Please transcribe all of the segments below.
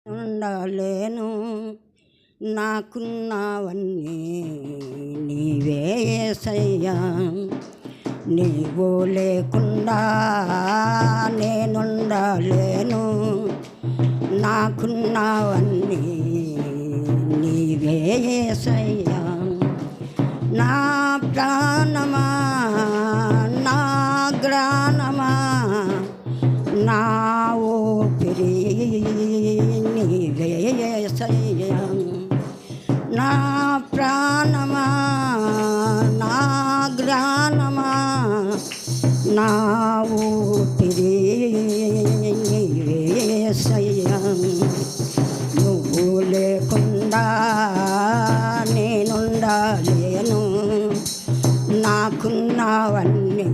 ఉండలేను, నాకున్నవన్నీ నీవే యేసయ్యా. నీవు లేకుండా నేనుండలేను, నాకున్నవన్నీ నీవే యేసయ్యా. నా ప్రాణమా, నా గ్రాణమా, నా ఊపిరి నీవే యేసయ్యా. నా ప్రాణమా, నా గ్రాణమా, నా ఊపిరి నీవే యేసయ్యా. నువ్వు లేకుండా నేనుండలేను, నాకున్నవన్నీ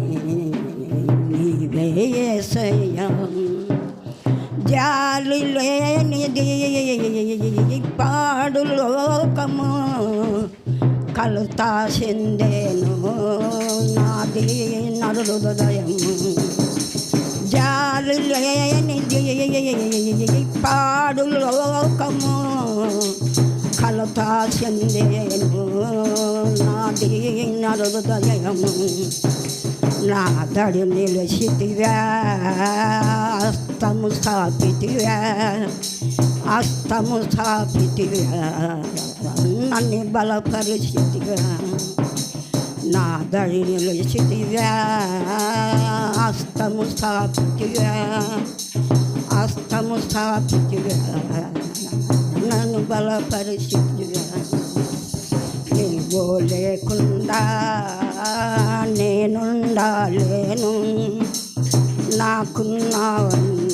నీవే యేసయ్యా. జాలి లేనిది పాడు లోకము, కలుతా చెందేను నాది నరుదయము. జాలి లేనిది పాడు లోకము, కలుతా చెందేను నాది నరుదయము. నా దడి నిలిచితివా, అస్తము స్థాపితివా, అస్తము స్థాపితివా, నన్ను బలపరిచితివా. నా దడి నిలిచితివా, అస్తము స్థాపితివా, అస్తము స్థాపితివా, నన్ను బలపరిచితివా. నీవు లేకుండా నేనుండలేను, నాకున్నవన్నీ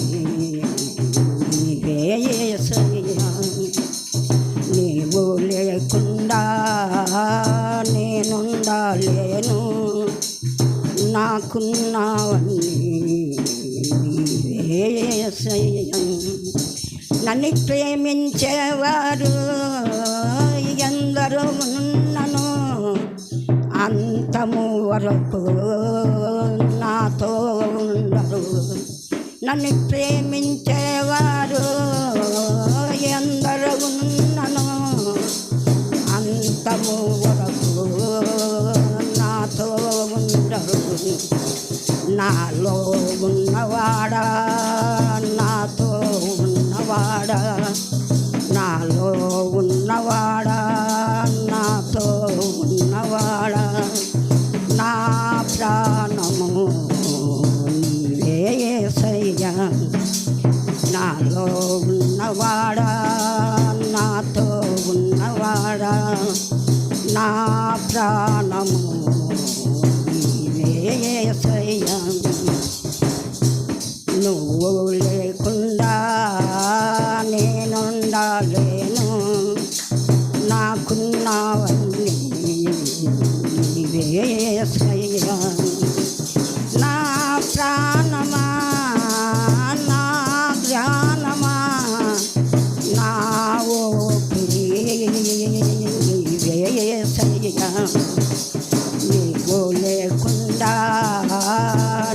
నీవే యేసయ్యా. నీవు లేకుండా నేనుండలేను, నాకున్నవన్నీ నీవే యేసయ్యా. నన్ను ప్రేమించేవారు ఎందరో ఉన్నను, అంతము వరకు నాతో ఉండరు. నన్ను ప్రేమించేవారు ఎందరో ఉన్నను, అంతము వరకు నాతో ఉండరు. నాలో ఉన్నవాడా, నాతో ఉన్నవాడా, నాలో ఉన్నవాడా, నాతో ఉన్నవాడా, నా ప్రాణము నీవే యేసయ్యా. నాలో ఉన్నవాడా, నాతో ఉన్నవాడా, నా ప్రాణము నీవే యేసయ్యా. నువ్వు లేకుండా నేనుండలేను, నాకున్నవన్నీ నీవే యేసయ్యా. నా ప్రాణమా, నా జ్ఞానమా, నా ఊపిరి నీవే యేసయ్యా. నీవు లేకుండా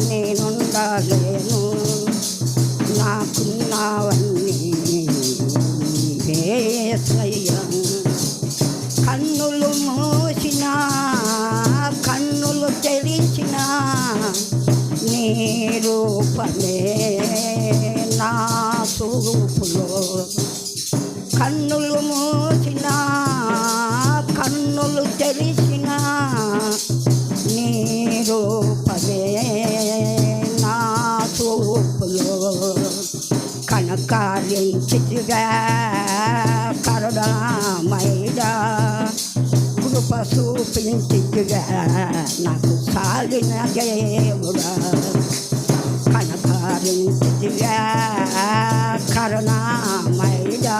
నేనుండలేను, నాకున్నవన్నీ నీవే యేసయ్యా. కన్నులు మూసిన కన్నులు తెరిచిన నీ రూపమే నా చూపులో. కన్నులు మూసిన కన్నులు తెరిచిన నీ రూపమే నా చూపులో. కనకారించిగా కరుణామయుడా, కృప చూపించిగా నాకు సాలిన దేవుడా. కనకారించిగా కరుణామయుడా,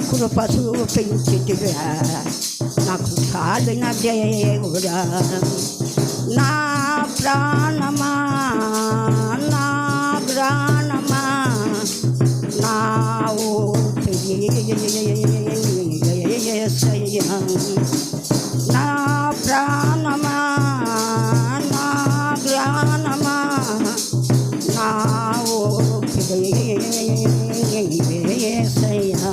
కృప చూపించిగా నాకు సాలిన దేవుడా. నా ప్రాణమా, నా గ్రాణమా, నా ఊపిరి యేసయ్యా. నా ప్రాణమా, నా గ్రాణమా, నా ఊపిరి యేసయ్యా